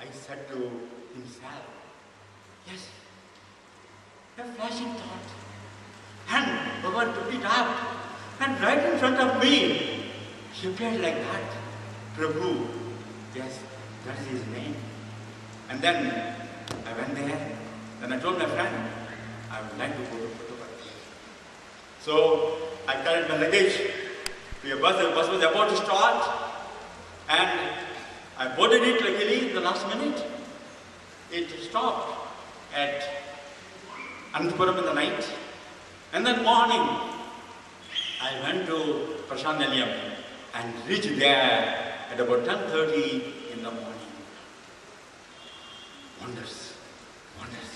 I said to himself, yes, a flashing thought. And Bhagavan took it up, and right in front of me, he appeared like that. Prabhu, yes, that is his name. And then I went there, and I told my friend, I would like to go to Puttaparthi. So I carried my luggage to a bus. The bus was about to start, and I boarded it luckily in the last minute. It stopped at Ananthapuram in the night. And then morning, I went to Prashant Nilayam and reached there at about 10:30 in the morning. Wonders, wonders,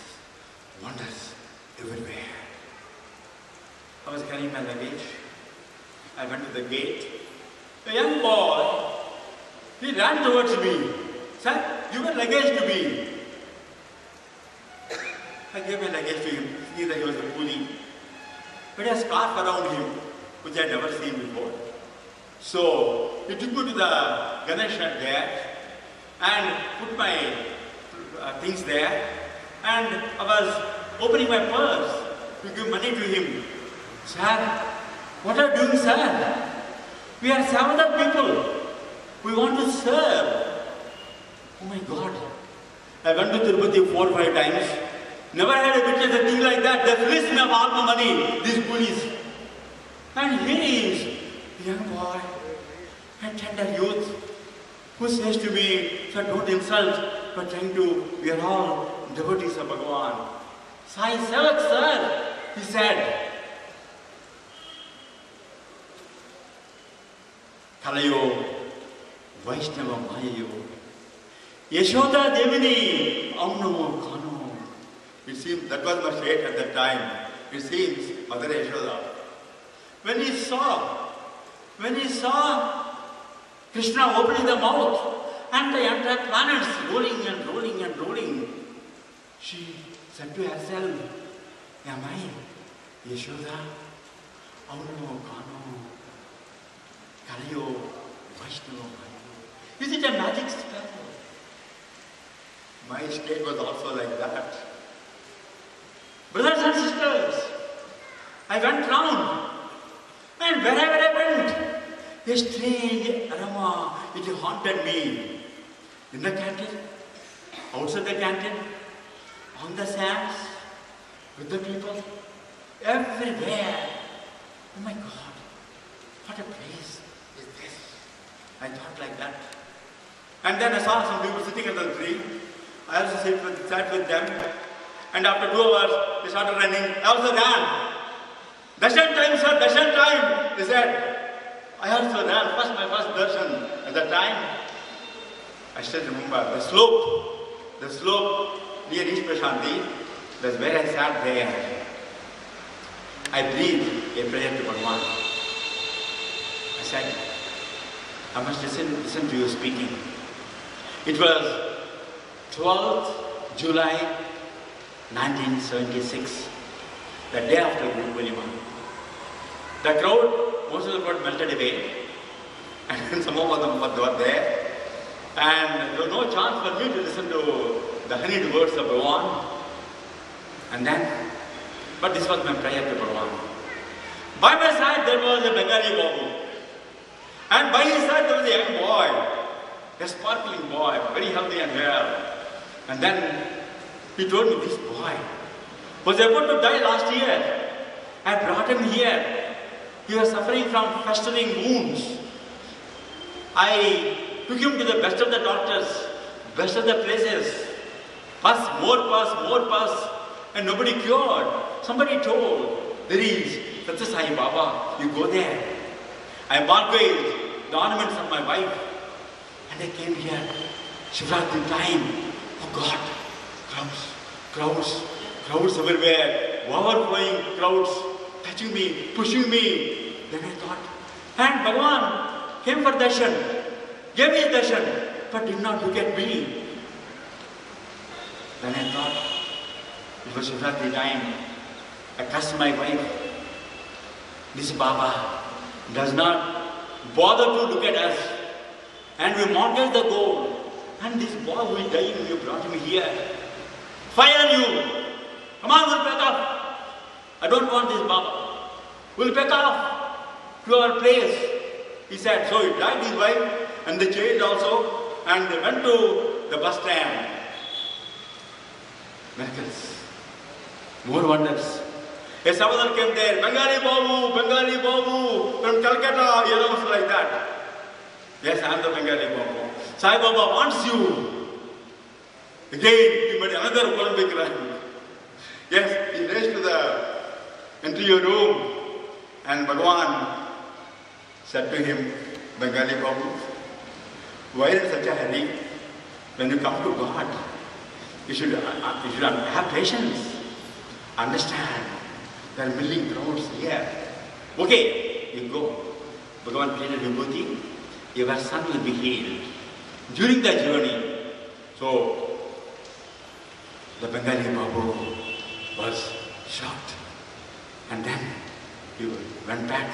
wonders everywhere. I was carrying my luggage. I went to the gate. A young boy, he ran towards me. Sir, you got luggage to me. I gave my luggage to him, thinking that he was a coolie. But he had a scarf around him, which I had never seen before. So he took me to the Ganesh shed there and put my things there. And I was opening my purse to give money to him. Sir, what are you doing, sir? We are 700 people. We want to serve. Oh my God. I went to Tirupati 4 or 5 times. Never had a witness a thing like that. They fleeced me of all my money, these coolies. And here he is, a young boy, a tender youth, who says to me, sir, don't insult, but trying to, we are all devotees of Bhagavan. Sai Sevak, sir, he said. Kalayo, Vaishnava Mayayo, Yashoda Devini, Amnamo Kano. It seems that was my fate at that time. It seems Mother Yashoda. When he saw Krishna opening the mouth and the entire planets rolling and rolling and rolling, she said to herself, am I Yashoda? Amnamo Kano. Kalayo, Vaishnava Mayayo. Is it a magic spell? My state was also like that. Brothers and sisters, I went round, and wherever I went, a strange aroma, it haunted me. In the canteen, outside the canteen, on the sands, with the people, everywhere. Oh my God, what a place is this? I thought like that. And then I saw some people sitting under the tree. I also sat with them. And after 2 hours, they started running. I also ran. Darshan time, sir, darshan time, they said. I also ran. My first darshan. At that time, I still remember the slope near East Prashanti. That's where I sat there. I breathed a prayer to Bhagavan. I said, I must listen to you speaking. It was 12th July 1976, the day after Guru Purnima. The crowd, most of the crowd melted away, and some of them were there, and there was no chance for me to listen to the honeyed words of Bhagavan. And then, but this was my prayer to Bhagavan. By my side there was a Bengali Babu, and by his side there was a young boy, a sparkling boy, very healthy and well. And then he told me, this boy was about to die last year. I brought him here. He was suffering from festering wounds. I took him to the best of the doctors, best of the places. More pus, and nobody cured. Somebody told, there is Satya Sai Baba, you go there. I bargained the ornaments of my wife, and I came here. Shivratri time. Oh God, crowds everywhere, overflowing crowds, touching me, pushing me. Then I thought, and Bhagavan came for darshan, gave me darshan, but did not look at me. Then I thought, it was Shivratri time. I cursed my wife. This Baba does not bother to look at us, and we mortgage the gold. And this boy who is dying, you brought him here. Fire you! Come on, we'll pack off. I don't want this Baba. We'll pack off to our place. He said, so he dragged his wife and the child also, and they went to the bus stand. Miracles. More wonders. A Samadhan came there, Bengali Babu, from Calcutta, he announced like that. Yes, I am the Bengali Babu. Sai Baba wants you. Again, he made another Olympic run. Yes, he raced to the interior room, and Bhagavan said to him, Bengali Babu, why in such a hurry? When you come to God, you should have patience. Understand, there are million crowds here. Okay, you go. Bhagavan pleaded Vibhuti, your son will be healed. During the journey, so the Bengali Babu was shocked. And then he went back.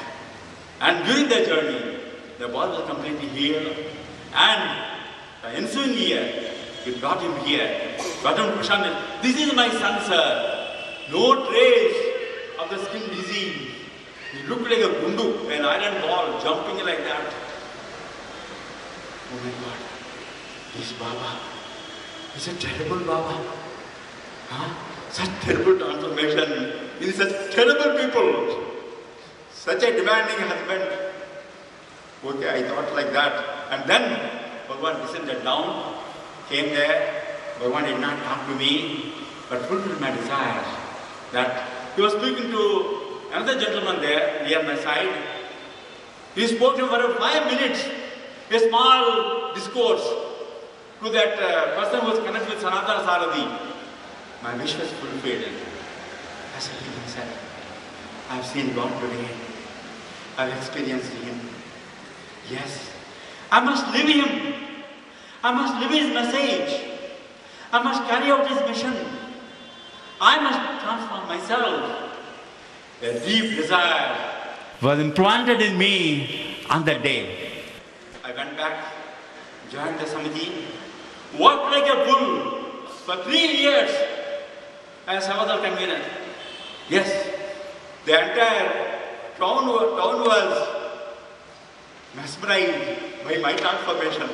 And during the journey, the boy was completely healed. And the ensuing year, he brought him here. Brought him to Prashant. This is my son, sir. No trace of the skin disease. He looked like a gundu, an iron ball, jumping like that. Oh my God, this Baba is a terrible Baba. Huh? Such terrible transformation in such terrible people. Such a demanding husband. Okay, I thought like that. And then Bhagavan descended down, came there. Bhagavan did not talk to me, but fulfilled my desire. That he was speaking to another gentleman there near my side. He spoke to him for 5 minutes, a small discourse to that person who was connected with Sanatana Saradi. My wish was fulfilled. I said to myself, I have seen God today. I have experienced Him. Yes, I must live Him. I must live His message. I must carry out His mission. I must transform myself. A deep desire was implanted in me on that day. I went back, joined the Samiti, worked like a bull for 3 years as Samadhan convener. Yes, the entire town was mesmerized by my transformation.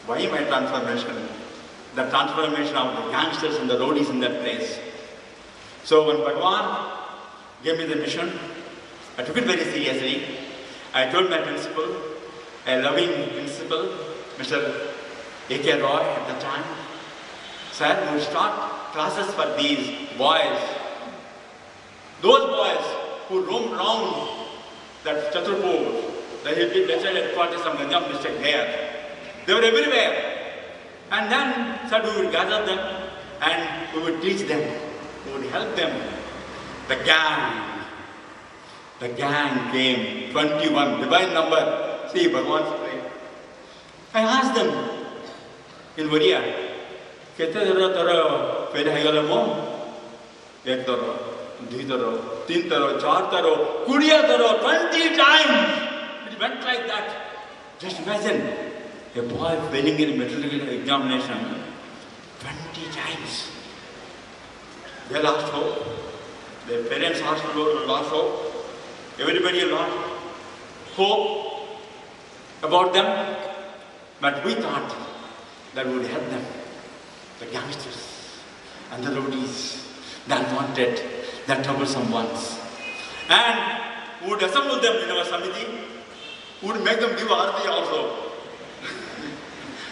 Why my transformation? The transformation of the gangsters and the roadies in that place. So when Bhagavan gave me the mission, I took it very seriously. I told my principal, a loving principal, Mr. A.K. Roy at the time, sir, we will start classes for these boys. Those boys who roam around that Chaturpur, the national headquarters of Ganjam district there. They were everywhere. And then, sir, we would gather them and we would teach them. We would help them. The gang came, 21, divine number. See, Bhagavan's prayer. I asked them in Oriya, Kete taro taro, fere haigala mo? Ek taro, dui taro, tin taro, char taro, kuriya taro, 20 times. It went like that. Just imagine. A boy failing in a meteorological examination 20 times. They lost hope. Their parents lost hope. Everybody lost hope about them. But we thought that we would help them. The youngsters and the roadies, the unwanted, the troublesome ones. And we would assemble them in our Samiti. We would make them give Arati also.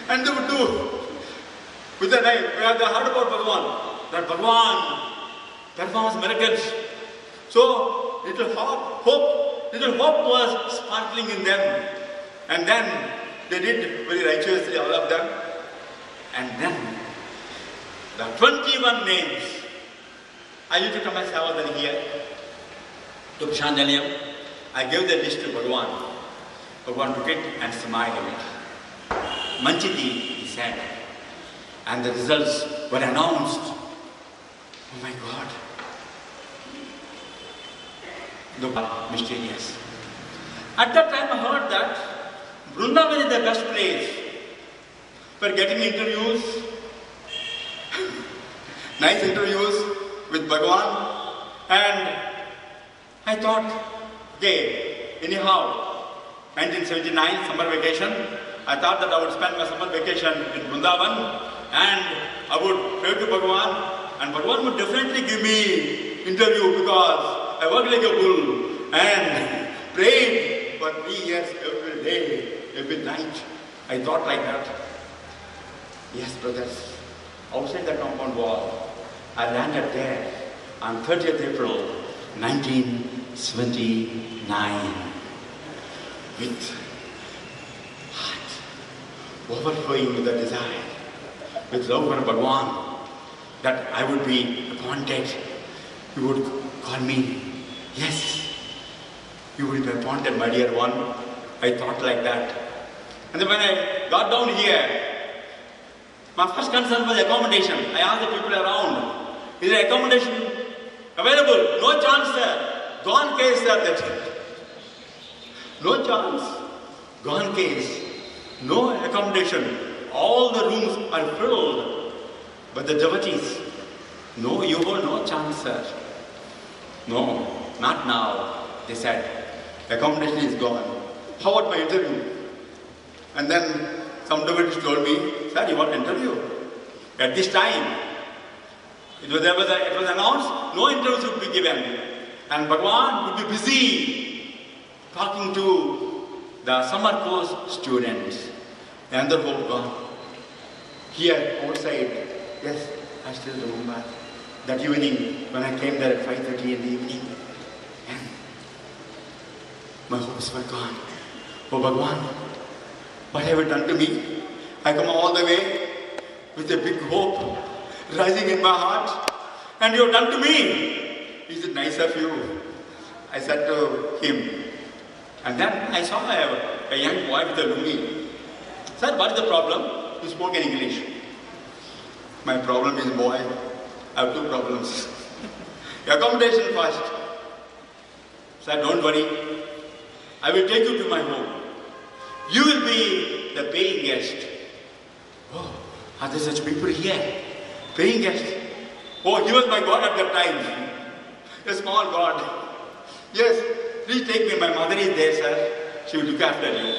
And they would do with a knife. We have heard about Bhagavan. That Bhagavan performs miracles. So little hope was sparkling in them. And then they did very righteously, all of them. And then the 21 names. I used to come as Savadhan here to Prashantalayam. I gave the list to Bhagavan. Bhagavan took it and smiled. Manchiti, he said, and the results were announced. Oh my God. Look, mysterious. At that time I heard that Vrindavan is the best place for getting interviews, nice interviews with Bhagavan. And I thought, okay, anyhow, 1979 summer vacation, I thought that I would spend my summer vacation in Vrindavan and I would pray to Bhagavan, and Bhagavan would definitely give me interview because I worked like a bull and prayed for 3 years every day, every night. I thought like that. Yes, brothers, outside the compound wall, I landed there on 30th April 1979 with heart overflowing with the desire, with love for Bhagavan, that I would be appointed. He would call me, yes, you will be appointed, my dear one. I thought like that. And then when I got down here, my first concern was accommodation. I asked the people around, is there accommodation available? No chance, sir. Gone case, sir. That's it. No chance. Gone case. No accommodation. All the rooms are filled. But the devotees, no, you hold no chance, sir. No, not now. They said, accommodation is gone. How about my interview? And then some devotees told me, sir, you want an interview? At this time, it was announced, no interviews would be given. And Bhagavan would be busy talking to the summer course students. And the hope gone. Here, outside, yes, I still remember that evening when I came there at 5:30 in the evening. And my hopes were gone. Oh Bhagavan, what have you done to me? I come all the way with a big hope rising in my heart, and you have done to me. Is it nice of you? I said to him. And then I saw a young boy with a lungi. Sir, what is the problem? You spoke in English. My problem is, boy, I have two problems. Accommodation first. Sir, don't worry. I will take you to my home. You will be the paying guest. Oh, are there such people here? Paying guest. Oh, he was my God at that time. A small God. Yes, please take me. My mother is there, sir. She will look after you.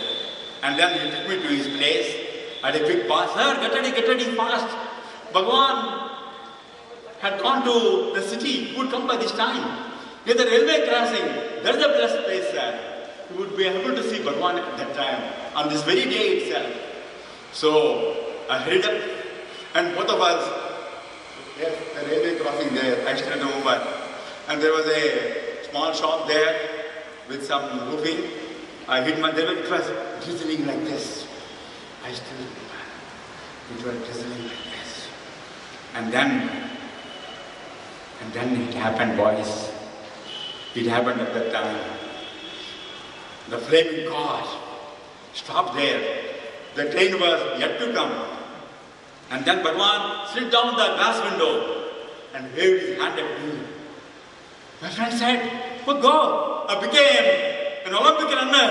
And then he took me to his place. At a quick pass. Sir, get ready fast. Bhagavan had gone to the city. He would come by this time. Near the railway crossing. There is a blessed place, sir. You would be able to see Bhagavan at that time. On this very day itself. So, I hurried up. And both of us, yes, the railway crossing there, I still remember. And there was a small shop there with some roofing. I hid my, it was drizzling like this. I still remember. It was drizzling like this. And then it happened, boys. It happened at that time. The flaming car stopped there. The train was yet to come. And then Bhagavan slid down the glass window and waved his hand at me. My friend said, oh go, I became an Olympic runner.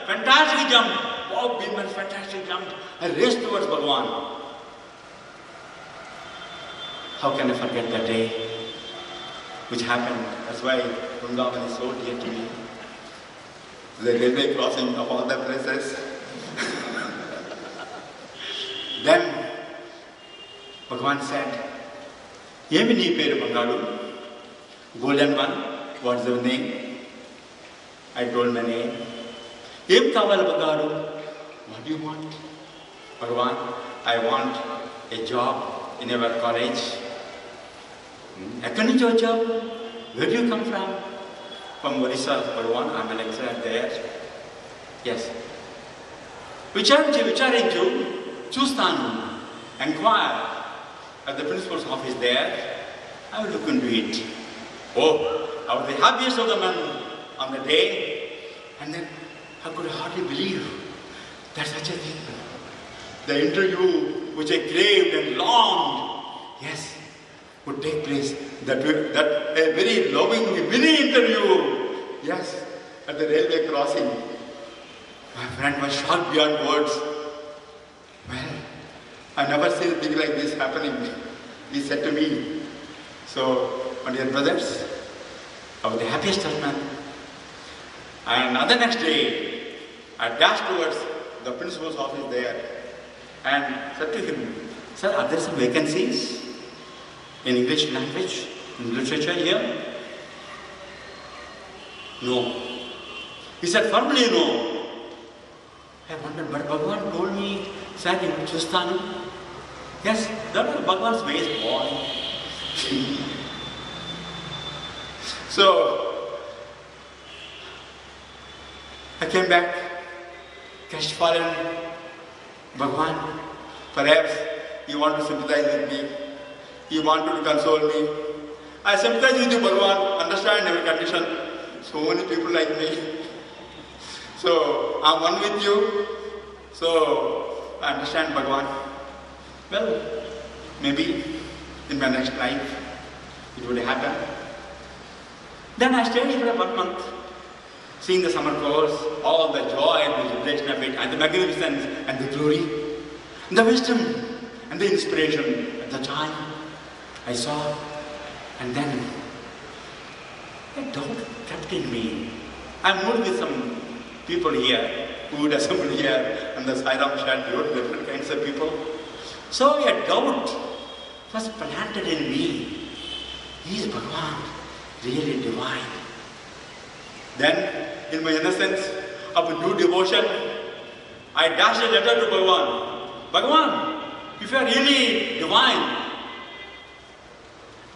Fantastic jump. Wow, Bhimar, fantastic jump. I raced towards Bhagavan. How can I forget that day which happened? That's why Vrindavan is so dear to me. The railway crossing of all the places. Then Bhagavan said, Yemi nee peru Bangadu, golden one, what's your name? I told my name. Yem kaval Bangadu, what do you want? Bhagavan, I want a job in our college. Ekkadi nunchi vachavu? Where do you come from? From Orissa, Bhagavan, I'm a lecturer there. Yes. Vicharinchu, chustanu, inquire at the principal's office there. I will look into it. Oh, I was the happiest of the men on the day. And then I could hardly believe that such a thing. The interview which I craved and longed, yes, would take place. That a very loving mini interview, yes, at the railway crossing. My friend was shocked beyond words. Well, I never seen a thing like this happening. He said to me, so, my dear brothers, I was the happiest of men. And the next day, I dashed towards the principal's office there and said to him, sir, are there some vacancies in English language, in literature here? No. He said, firmly no. I wondered, but Bhagavan told me, sir, in Hindustan. Yes, that was Bhagavan's ways, boy. So, I came back, crestfallen. Bhagavan, perhaps you want to sympathize with me. You wanted to console me. I sympathize with you, Bhagavan, understand every condition. So many people like me. So, I'm one with you. So, I understand Bhagavan. Well, maybe in my next life, it would happen. Then I stayed here for 1 month, seeing the summer course, all the joy and the jubilation of it, and the magnificence and the glory, and the wisdom and the inspiration at the time I saw. And then a doubt kept in me. I moved with some people here who would assemble here on the Sairam Shanti, different kinds of people. So a doubt was planted in me. Is Bhagavan really divine? Then, in my innocence of a new devotion, I dashed a letter to Bhagavan. Bhagavan, if you are really divine,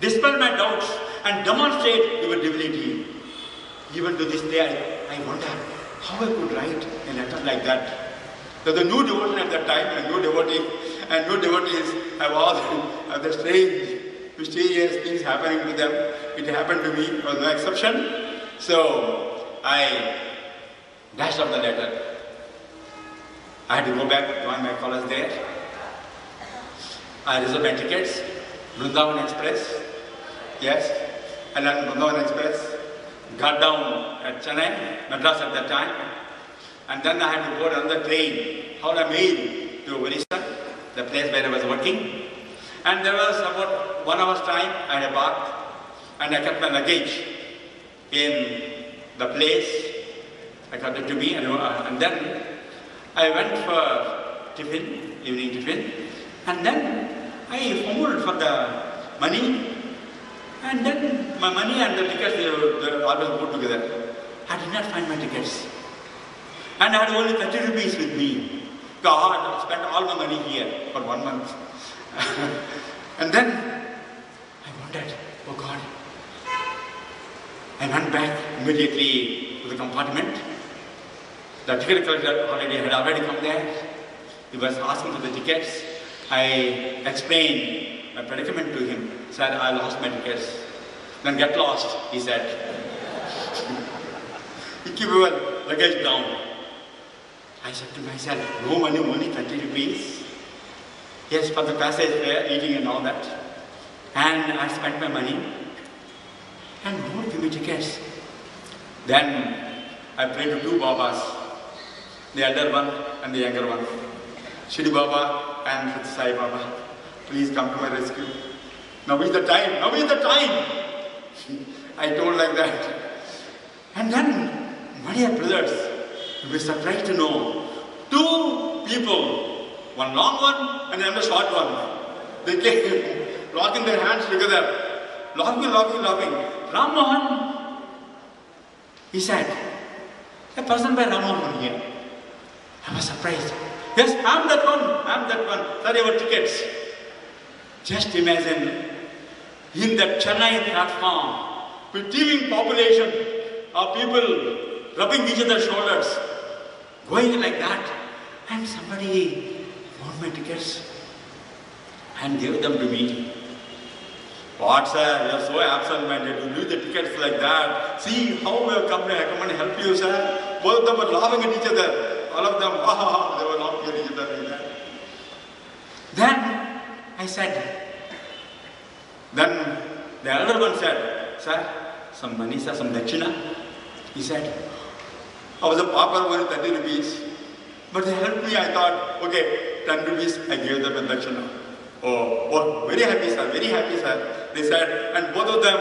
dispel my doubts and demonstrate your divinity. Even to this day, I wonder how I could write a letter like that. So the new devotion at that time, a new devotee, and new devotees have all the strange, mysterious things happening to them. It happened to me, was no exception. So I dashed off the letter. I had to go back, join my college there. I reserved my tickets, Vrindavan Express. Yes, I learned Vrindavan Express. Got down at Chennai, Madras at that time. And then I had to board another train, Howrah Mail to Orissa, the place where I was working. And there was about 1 hour's time, I had bath, and I kept my luggage in the place. I got it to me, and then I went for tiffin, evening tiffin, and then I fumbled for the money, and then my money and the tickets, they always go together. I did not find my tickets. And I had only 30 rupees with me. God, I spent all my money here for 1 month. And then I wondered, oh God. I went back immediately to the compartment. The ticket collector had already come there. He was asking for the tickets. I explained my predicament to him. Said, I lost my tickets. Then get lost, he said. You keep your luggage down. I said to myself, no money, only 30 rupees. Yes, for the passage fare, eating and all that. And I spent my money. And who would give me tickets? Then I prayed to 2 Babas, the elder one and the younger one. Shri Baba and Sat Sai Baba, please come to my rescue. Now is the time, now is the time. I told like that. And then, my dear brothers, you'll be surprised to know, 2 people, one long one and another short one. They came, locking their hands together, laughing. Ram Mohan, he said, a person by Ram Mohan here. I was surprised. Yes, I'm that one. Sorry, your tickets. Just imagine, in that Chennai platform, with teeming population of people rubbing each other's shoulders, going like that, and somebody bought my tickets and gave them to me. What, sir? You are so absent-minded. You leave the tickets like that. See how we have come here. I come and help you, sir. Both of them were laughing at each other. All of them, they were laughing at each other like that. Then I said, then the elder one said, sir, some money, sir, some dakshina. He said, I was a pauper, only 30 rupees. But they helped me. I thought, okay, 10 rupees, I gave them a dakshina. Oh, very happy, sir, very happy, sir. They said, and both of them,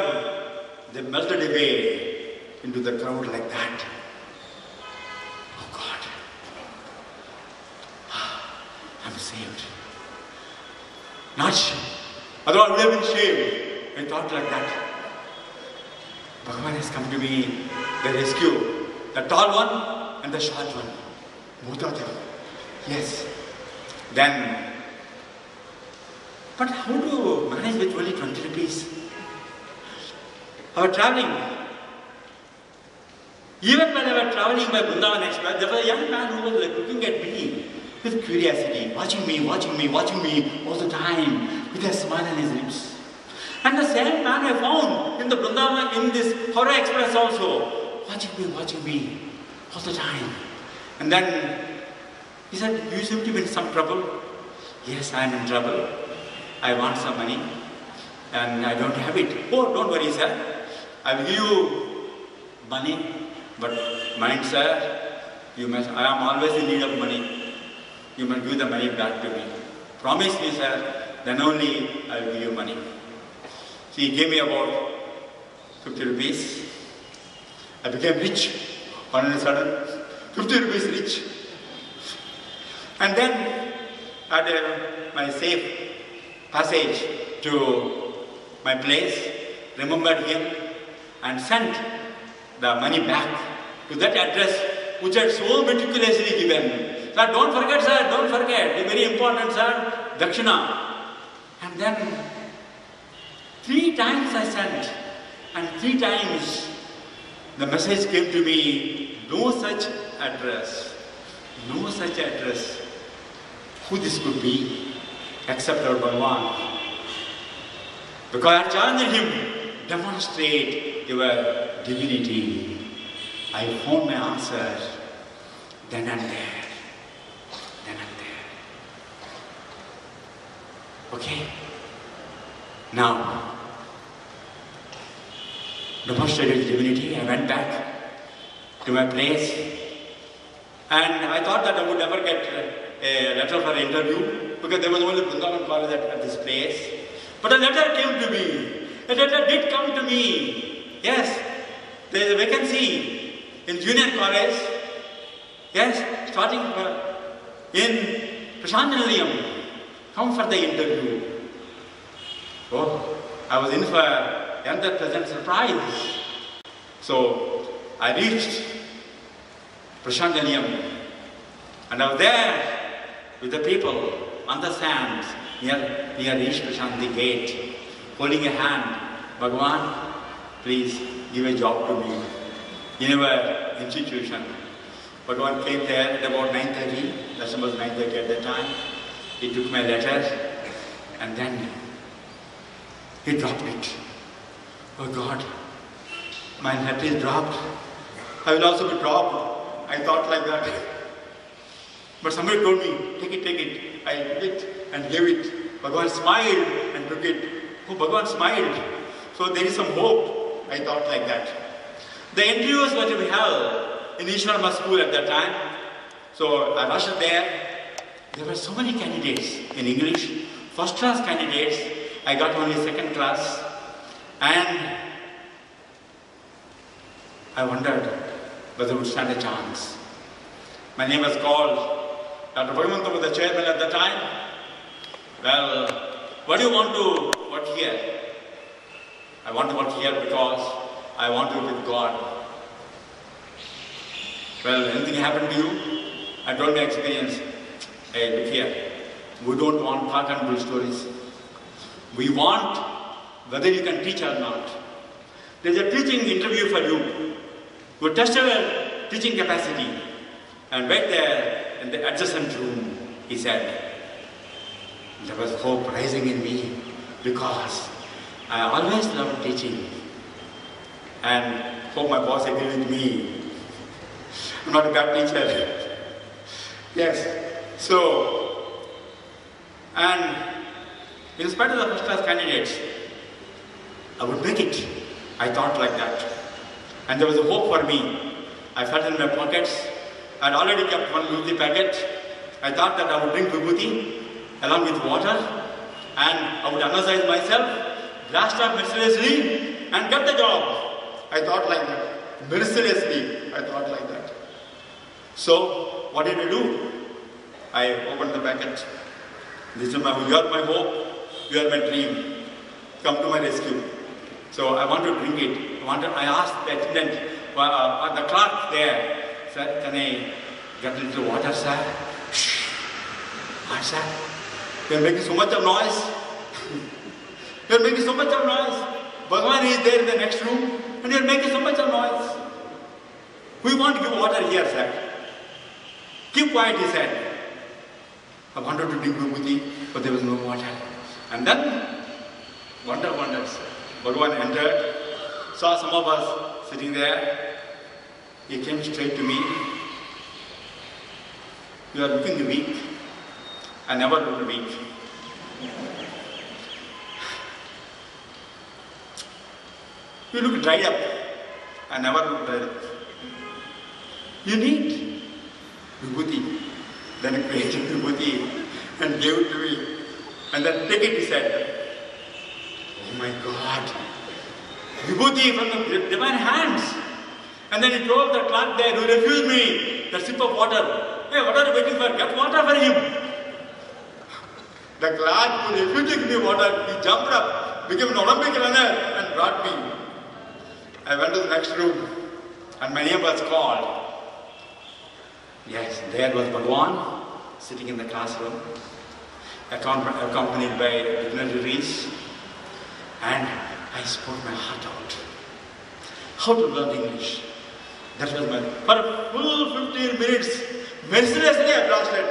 they melted away into the crowd like that. Oh God, I'm saved. Not shame. Otherwise, I would have been shaved. I thought like that. Bhagavan has come to me, the rescue. The tall one and the short one. Both of them. Yes. Then, but how to manage with only 20 rupees? I was traveling. Even when I was traveling by Vrindavan Express, there was a young man who was like looking at me with curiosity, watching me all the time, with a smile on his lips. And the same man I found in the Vrindavan, in this Howrah Express also, watching me all the time. And then he said, you seem to be in some trouble. Yes, I am in trouble. I want some money and I don't have it. Oh, don't worry, sir. I will give you money, but mind, sir, I am always in need of money. You must give the money back to me. Promise me, sir, then only I will give you money. So he gave me about 50 rupees. I became rich all of a sudden. 50 rupees rich. And then at my safe passage to my place, remembered him and sent the money back to that address which had so meticulously given. Sir, don't forget, sir, don't forget. It's very important, sir. Dakshina. And then 3 times I sent, and 3 times the message came to me, no such address. No such address. Who this could be except our Bhagavan? Because I challenged him, demonstrate your divinity. I found my answer then and there. Then and there. Okay? Now, demonstrated divinity, I went back to my place and I thought that I would never get a letter for interview because there was only Vrindavan College at this place. But a letter came to me. A letter did come to me. Yes, there is a vacancy in junior college. Yes, starting in Prashanthanilayam. Come for the interview. Oh, I was in for another pleasant surprise. So I reached Prashanthanilayam and I was there with the people on the sand near East Prashanthi gate, holding a hand. Bhagavan, please give a job to me in our institution. Bhagavan came there at about 9:30. That was 9:30 at that time. He took my letter and then he dropped it. Oh God, my letter is dropped. I will also be dropped. I thought like that. But somebody told me, take it. I took it and gave it. Bhagavan smiled and took it. Oh, Bhagavan smiled. So there is some hope. I thought like that. The interviews were to be held in Ishwarama school at that time. So I rushed there. There were so many candidates in English. First class candidates. I got only second class. And I wondered whether I would stand a chance. My name was called. Dr. Bhagavantam was the chairman at the time. Well, what do you want to work here? I want to work here because I want to be with God. Well, anything happened to you? I told my experience. Hey, look here. We don't want cock and bull stories. We want whether you can teach or not. There's a teaching interview for you. You test your teaching capacity. And right there in the adjacent room, he said, there was hope rising in me because I always loved teaching. And hope my boss agreed with me. I'm not a bad teacher. Yes. So, and in spite of the first class candidates, I would make it. I thought like that. And there was a hope for me. I felt in my pockets I had already kept one vibhuti packet. I thought that I would drink vibhuti along with water and I would energize myself, blast off mercilessly and get the job. I thought like that. Mercilessly, I thought like that. So, what did I do? I opened the packet. This is you are my hope, you are my dream. Come to my rescue. So I want to drink it. I asked the attendant, the clerk there, sir, can I get a little water, sir? Shh. What, sir? You are making so much of noise. You are making so much of noise. Bhagavan is there in the next room and you are making so much of noise. We want to give water here, sir. Keep quiet, he said. I wanted to drink vibhuti, but there was no water. And then, wonders. Bhagavan entered, saw some of us sitting there. He came straight to me. You are looking weak. I never looked weak. You look dried up. I never looked dried up. You need vibhuti. Then he created vibhuti and gave it to me. And then take it, he said. Oh my God. Vibhuti from the divine hands. And then he told the clerk there who refused me the sip of water. Hey, what are you waiting for? Get water for him. The clerk who refused to give me water, he jumped up, became an Olympic runner and brought me. I went to the next room and my name was called. Yes, there was Bhagavan sitting in the classroom, accompanied by dignitaries, and I spoke my heart out. How to learn English? That was my... For a full 15 minutes, mercilessly I blasted.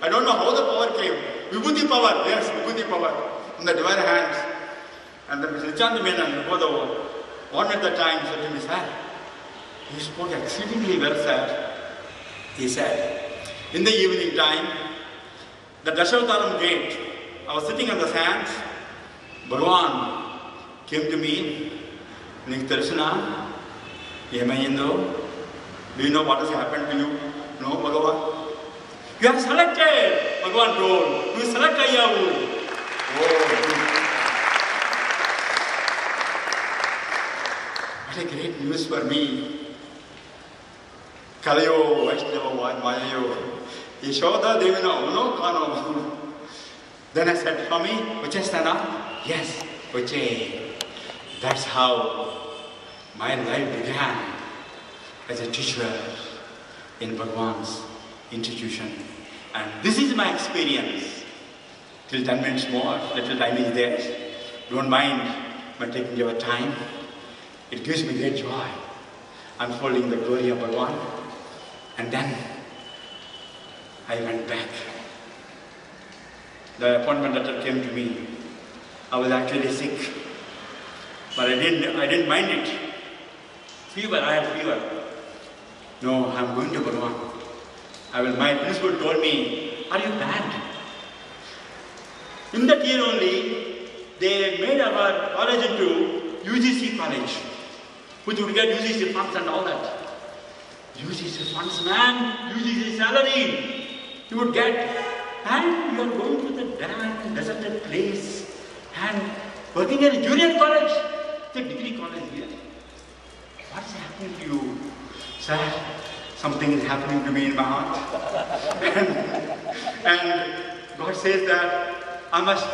I don't know how the power came. Vibhuti power, yes, Vibhuti power, in the divine hands. And then Mr. Richand Menon, before the one at the time, said to me, sir, you spoke exceedingly well, sir. He said, in the evening time, the Dashavataram gate, I was sitting on the sands, Bhagavan came to me, Niktarshana, Yemayendo, do you know what has happened to you? No, Bhagavan. You are selected, Bhagavan told. You select Ayavu. Oh, what a great news for me. Kalayo, Vaishnava, Mayayo, Yashoda Devina, Uno Kano. Then I said, Swami, Uchestana? Yes, Uche. That's how my life began as a teacher in Bhagavan's institution. And this is my experience. Till 10 minutes more, little time is there. Don't mind my taking your time. It gives me great joy unfolding the glory of Bhagavan. And then I went back. The appointment letter came to me. I was actually sick, but I didn't mind it. Fever, I had fever. No, I'm going to Bhagavan. My principal told me, are you bad? In that year only, they made our college into UGC college, which would get UGC funds and all that. UGC funds, man, UGC salary, you would get. And you are going to the damn deserted place and working in a junior college, the degree college here. What is happening to you? Sir, something is happening to me in my heart. and God says that I must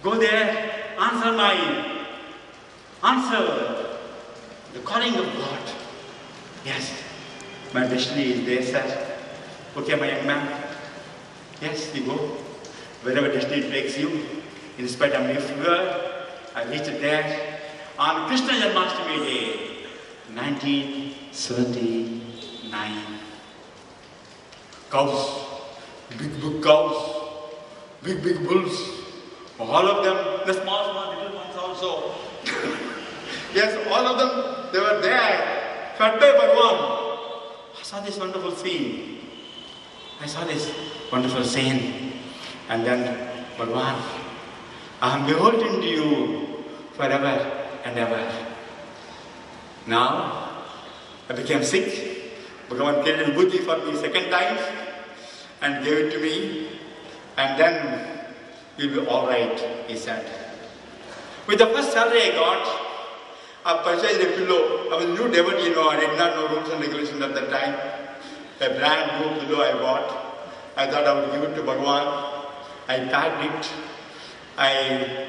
go there, answer the calling of God. Yes, my destiny is there, sir. Okay, my young man. Yes, you go. Wherever destiny takes you, in spite of my fever, I reached there on Krishna Janmashtami Day, 1979. Cows, big cows, big bulls, all of them, the small little ones also. Yes, all of them, they were there, fed by Bhagavan. I saw this wonderful scene. And then, Bhagavan, I am beholden to you forever and ever. Now, I became sick. Bhagavan created vibhuti for me second time and gave it to me. And then you'll be all right, he said. With the first salary I got, I purchased a pillow. I was a new devotee, I did not know rules and regulations at that time. A brand new pillow I bought. I thought I would give it to Bhagavan. I packed it. I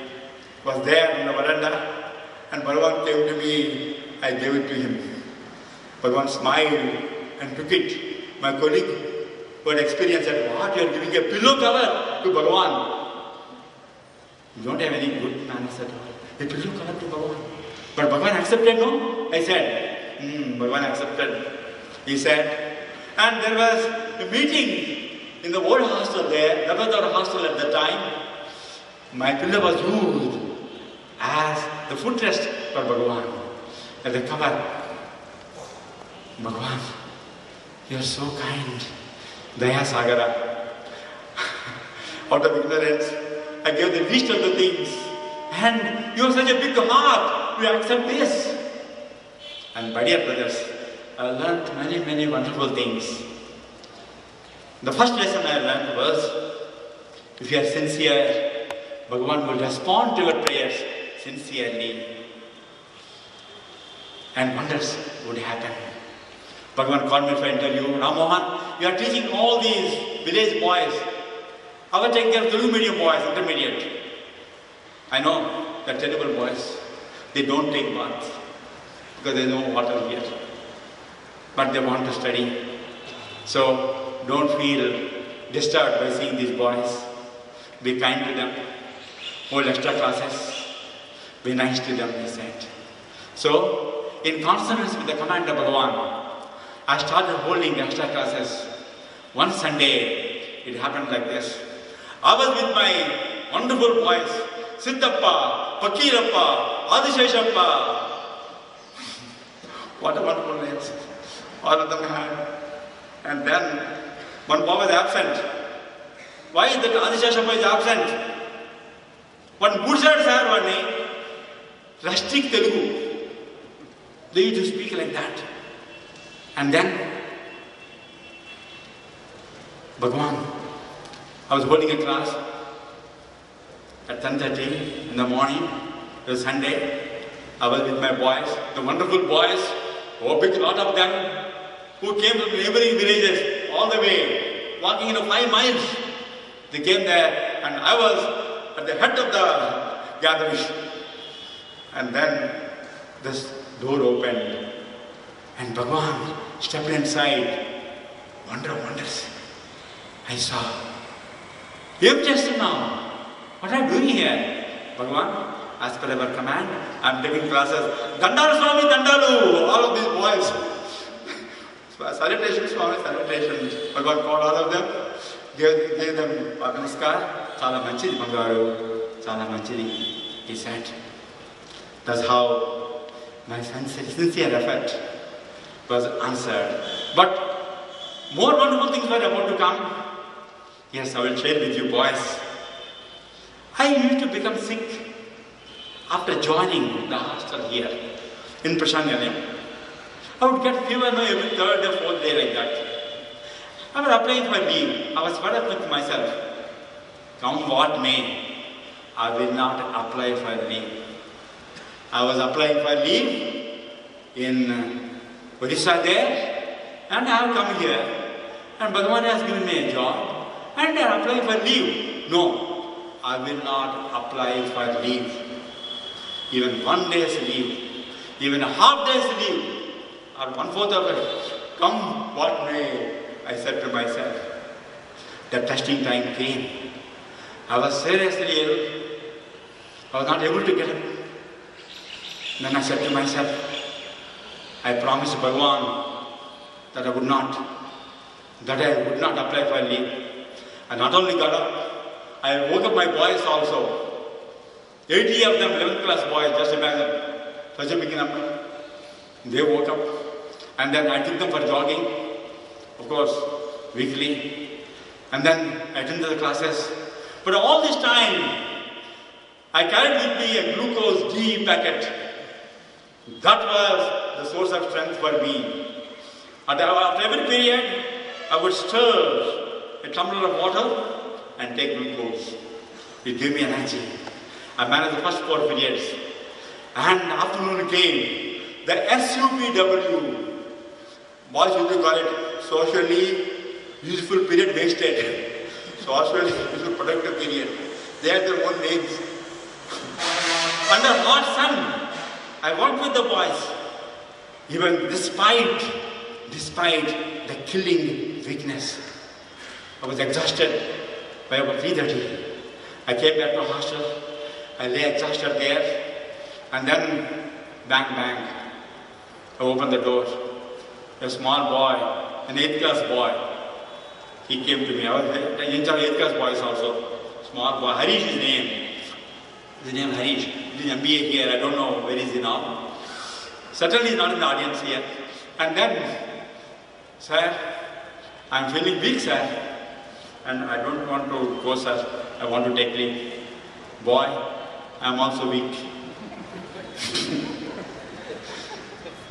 was there in the veranda and Bhagavan came to me. I gave it to him. Bhagavan smiled and took it. My colleague who had experienced that, what, you are giving a pillow cover to Bhagavan? You don't have any good manners at all. A pillow cover to Bhagavan. But Bhagavan accepted, no? I said, Bhagavan accepted. He said, and there was a meeting in the old hostel there. That was our hostel at the time. My pillow was used as the footrest for Bhagavan. As the cover. Bhagavan, you are so kind. Daya Sagara. Out of ignorance, I gave the least of the things. And you have such a big heart. You accept this. And my dear brothers, I learned many, many wonderful things. The first lesson I learned was, if you are sincere, Bhagavan will respond to your prayers sincerely. And wonders would happen. Bhagavan called me for an interview. Mohan, you are teaching all these village boys. I will take care of Telugu medium boys, intermediate. I know, they're terrible boys. They don't take baths because there's no water here. But they want to study. So don't feel disturbed by seeing these boys. Be kind to them. Hold extra classes. Be nice to them, he said. So, in consonance with the command of Bhagavan, I started holding extra classes. One Sunday, it happened like this. I was with my wonderful boys, Siddhappa, Pakirappa, Adisheshappa. What a wonderful names all of them had. And then one boy was absent. Why is that Adisheshappa is absent? One good sir had one name, rustic Telugu. They used to speak like that. And then, Bhagavan, I was holding a class at 10:30 in the morning. It was Sunday. I was with my boys, the wonderful boys, a big lot of them, who came from neighboring villages all the way, walking 5 miles. They came there, and I was at the head of the gathering. And then this door opened, and Bhagavan stepped inside. Wonder of wonders. I saw. You just now. What are you doing here? Bhagavan, as per our command, I am taking classes. Dandalu Swami, Dandalu! All of these boys. Salutation, Swami, salutation. Bhagavan called all of them, gave them Namaskar. Chala manchidi, Bangaru. Chala manchidi, he said. That's how my sincere effort was answered. But more wonderful things were about to come. Yes, I will share with you, boys. I used to become sick after joining the hostel here in Prashanganem. I would get fever every 3rd or 4th day like that. I was applying for leave. I was fed up with myself. Come what may, I will not apply for leave. I was applying for leave in Odisha there, and I have come here. And Bhagavan has given me a job, and I am applying for leave. No, I will not apply for leave. Even 1 day's leave, even a half day's leave, or 1/4 of it. Come what may, I said to myself. The testing time came. I was seriously ill. I was not able to get up. Then I said to myself, I promised Bhagavan that I would not apply for leave. I not only got up, I woke up my boys also. 80 of them, 11th class boys, just imagine. Such a big number. They woke up. And then I took them for jogging, of course, weekly. And then I attended the classes. But all this time, I carried with me a glucose D packet. That was the source of strength for me. After every period, I would stir a tumbler of water and take glucose. It gave me energy. I managed the first 4 periods. And afternoon came, the SUPW, boys used to call it socially useful period wasted. Socially useful productive period. They had their own names. Under hot sun, I worked with the boys. Even despite the killing weakness, I was exhausted by about 3:30. I came back to hostel. I lay exhausted there. And then, bang, bang, I opened the door. A small boy, an 8th class boy, he came to me. I was in charge of 8th class boys also. Small boy, Harish is his name. His name is Harish. He's in MBA here. I don't know where is he now. Certainly he's not in the audience here. And then, sir, I'm feeling weak, sir. And I don't want to go, sir. I want to take leave. Boy, I'm also weak.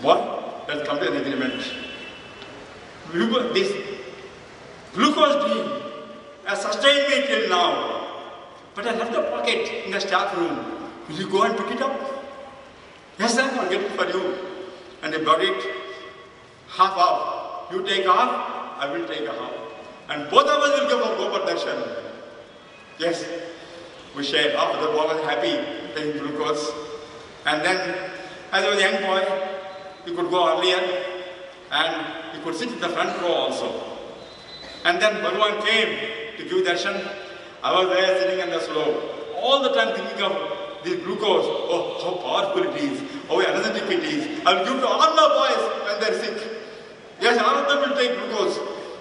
Boy, let's come to an agreement. This glucose dream has sustained me till now. But I left the pocket in the staff room. Will you go and pick it up? Yes, sir, I'll get it for you. And they brought it half off. You take half, I will take a half. And both of us will go for darshan. Yes, we shared. After the boy was happy taking glucose. And then, as I was a young boy, you could go earlier and you could sit in the front row also. And then Bhagavan came to give darshan. I was there sitting on the slope, all the time thinking of this glucose. Oh, how powerful it is, how energetic it is. I will give to all my boys when they are sick. Yes, all of them will take glucose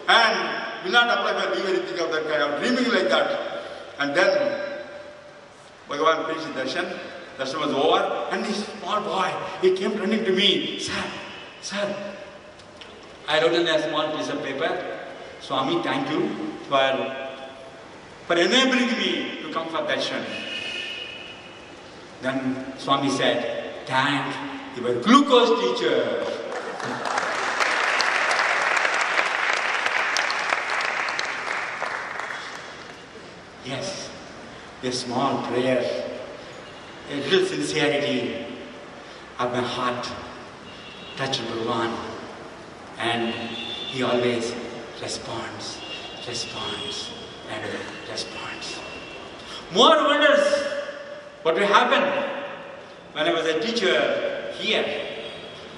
and will not apply for leave anything of that kind. I am dreaming like that. And then Bhagavan finished his darshan. Darshan was over, and this small boy, he came running to me. Sir, I wrote in a small piece of paper, Swami, thank you for enabling me to come for darshan. Then Swami said, thank your glucose teacher. Yes, a small prayer, a little sincerity of my heart touched Bhagavan, and he always responds. More wonders what will happen when I was a teacher here.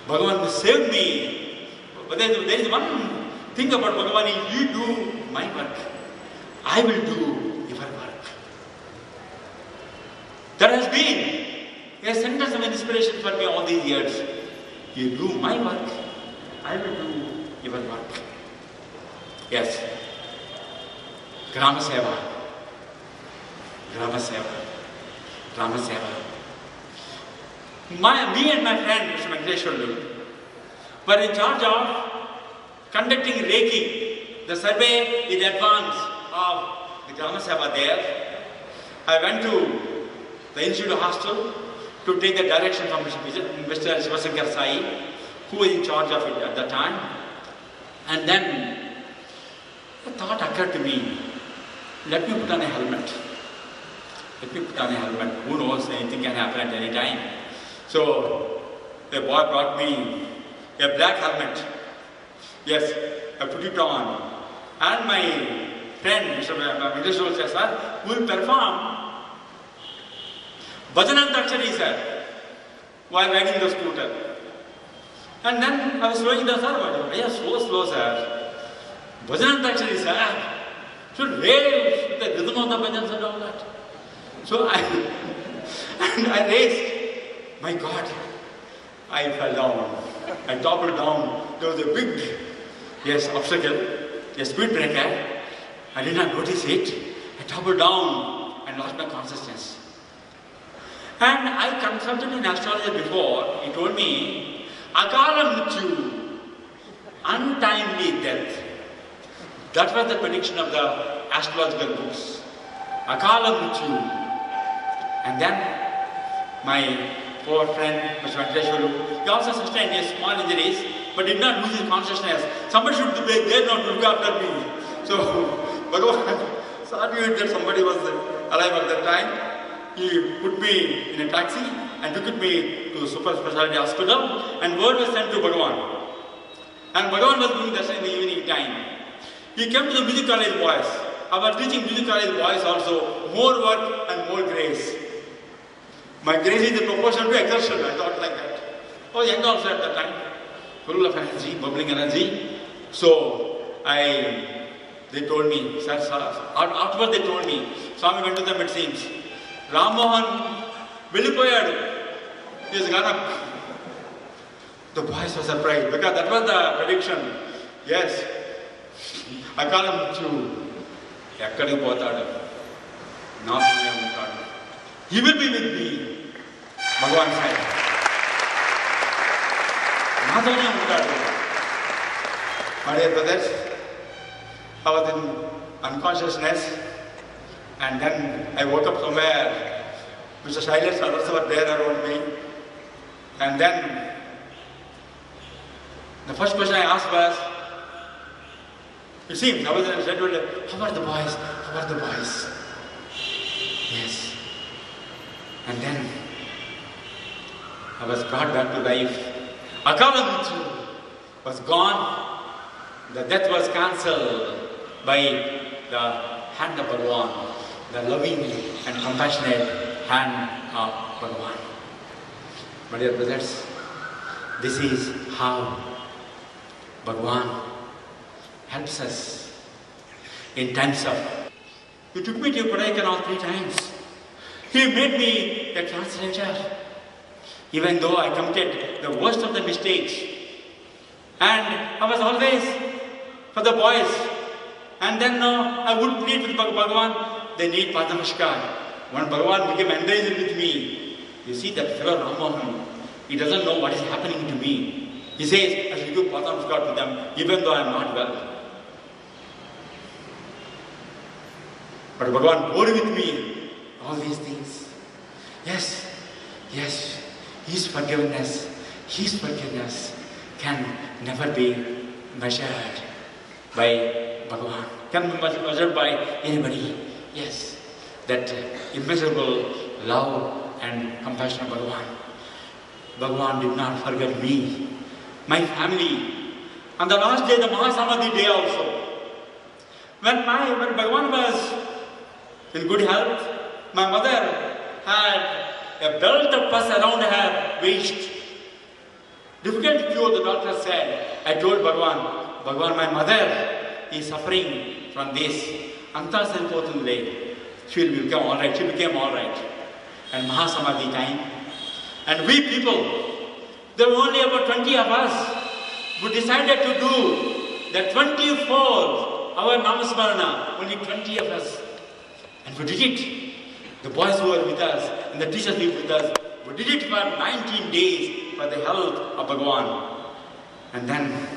Bhagavan saved me. But there is one thing about Bhagavan, if you do my work, I will do your work. That has been a sentence of inspiration for me all these years. You do my work, I will do your work. Yes. Grama Seva. Me and my friend, Mr. Venkateshwarlu, were in charge of conducting Reiki, the survey in advance of the Grama Seva there. I went to the Institute Hostel to take the direction from Mr. Shivasankar Sai, who was in charge of it at the time. And then a thought occurred to me, let me put on a helmet. Who knows, anything can happen at any time. So the boy brought me a black helmet. Yes, I put it on. And my friend, Mr. Venkateshwarlu said, sir, we will perform Bhajanantakshari, sir, while riding the scooter. And then I was slowing down, sir. I am so slow, sir. Bhajanantakshari, sir. Should raise with the rhythm of the bhajans and all that. So I raced. My God, I fell down. I toppled down. There was a big, obstacle, a speed breaker. I did not notice it. I toppled down and lost my consciousness. And I consulted an astrologer before. He told me, Akala Mrityu, untimely death. That was the prediction of the astrological books. Akala Mrityu. And then my poor friend, Mr. Venkateshwarlu, he also sustained a small injuries. but did not lose his consciousness. Somebody should be there now to look after me. So, Bhagavan saw to it that somebody was alive at that time. He put me in a taxi and took me to super specialty hospital, and word was sent to Bhagavan. And Bhagavan was doing that in the evening time. He came to the music college boys. I was teaching music college boys also, more work and more grace. My grace is in proportion to exertion, I thought like that. I was young also at that time, full of energy, bubbling energy. So, they told me, afterwards they told me, Swami went to them, it seems, Ram Mohan, Velipoyadu, he has gone up. The boys were surprised, because that was the prediction. Yes, I call him to Ekkadi Potadu, North India. He will be with me, Bhagavan said. Not only Mutadu. My dear brothers, I was in unconsciousness, and then I woke up somewhere. Mr. Shailesh others were there around me. And then the first question I asked was, it seems, I was said, how are the boys? How are the boys? Yes. And then I was brought back to life. Akala Mitru was gone. The death was cancelled by the hand of Bhagavan, the loving and compassionate hand of Bhagavan. My dear brothers, this is how Bhagavan helps us in times of. He took me to Kodaikanal 3 times. He made me a translator, even though I committed the worst of the mistakes. And I was always for the boys. And then I would plead with Bhagavan, they need Padamashkar. When Bhagavan became enraged with me, you see that fellow Ram Mohan, he doesn't know what is happening to me. He says, I should do Padamashkar to them, even though I am not well. But Bhagavan bore with me all these things. Yes, yes, His forgiveness can never be measured by Bhagavan, can be measured by anybody. Yes, that immeasurable love and compassion of Bhagavan. Bhagavan did not forget me, my family. On the last day, the Mahasamadhi day also, when Bhagavan was in good health, my mother had a belt of pus around her waist. Difficult to cure, the doctor said. I told Bhagavan, my mother is suffering from this. Anta Saripotundre. She will become alright. She became alright. And Mahasamadhi time. And we people, there were only about 20 of us who decided to do the 24th hour Namasmarana. Only 20 of us. And we did it. The boys who were with us and the teachers who were with us, we did it for 19 days for the health of Bhagavan. And then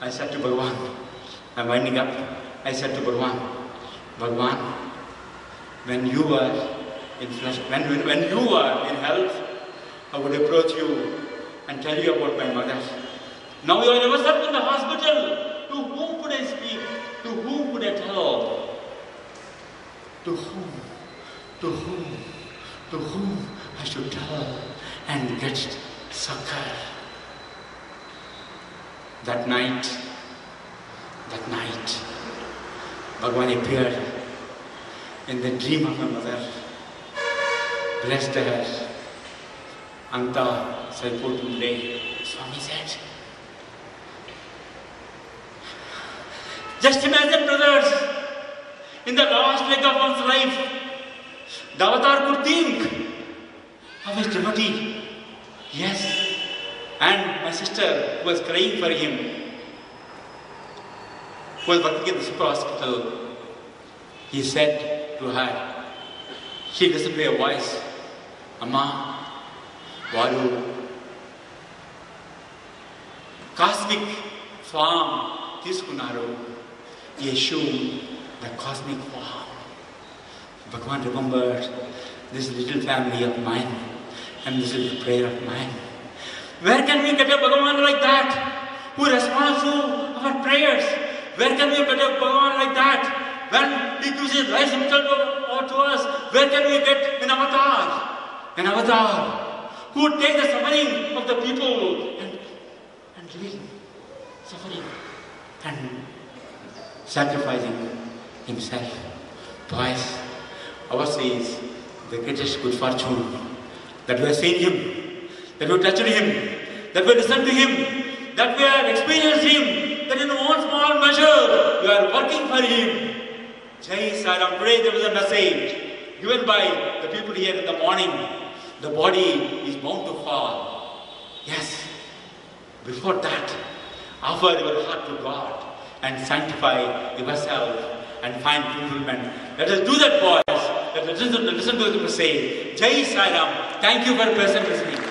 I said to Bhagavan, I'm winding up, I said to Bhagavan, when you were in flesh, when you were in health, I would approach you and tell you about my mother. Now you are yourself in the hospital. To whom could I speak? To whom could I tell? To whom I should tell and get succor. That night, Bhagavan appeared in the dream of my mother, blessed her. Anta Saripotundre, Swami said. Just imagine, brothers, in the last leg of one's life, the avatar could think of his devotee. Yes. And my sister who was crying for him, who was working in the super hospital, he said to her, she listened to a voice, Amma, Varu, cosmic form, Tiskunaru, Yeshu, the cosmic form. Bhagavan remembered this little family of mine and this little prayer of mine. Where can we get a Bhagavan like that? who responds to our prayers. Where can we get a Bhagavan like that? When he gives his life himself to us, where can we get an avatar? An avatar who would take the suffering of the people and live suffering and sacrificing himself. Twice, ours is the greatest good fortune that we have seen him, that we have touched him, that we have listened to him, that we have experienced him, that in one small measure we are working for him. Jai Sai Ram. Today there was a message given by the people here in the morning. The body is bound to fall. Yes. Before that, offer your heart to God and sanctify yourself and find fulfillment. Let us do that, boys. Let us listen to the message. Jai Sai Ram. Thank you for your present listening.